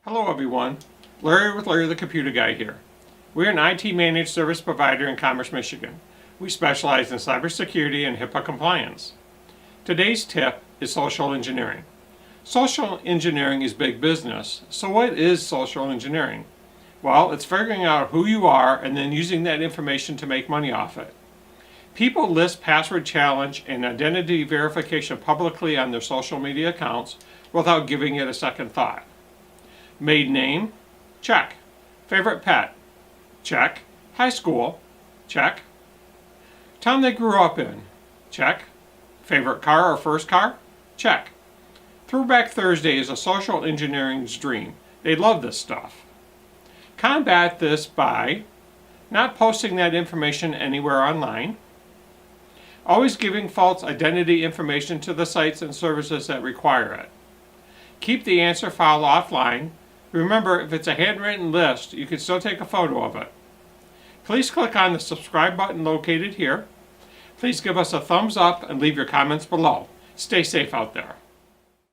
Hello everyone, Larry with Larry the Computer Guy here. We're an IT managed service provider in Commerce, Michigan. We specialize in cybersecurity and HIPAA compliance. Today's tip is social engineering. Social engineering is big business, so what is social engineering? Well, it's figuring out who you are and then using that information to make money off it. People list password challenge and identity verification publicly on their social media accounts without giving it a second thought. Maiden name? Check. Favorite pet? Check. High school? Check. Town they grew up in? Check. Favorite car or first car? Check. Throwback Thursday is a social engineering's dream. They love this stuff. Combat this by not posting that information anywhere online, always giving false identity information to the sites and services that require it. Keep the answer file offline. Remember, if it's a handwritten list, you can still take a photo of it. Please click on the subscribe button located here. Please give us a thumbs up and leave your comments below. Stay safe out there.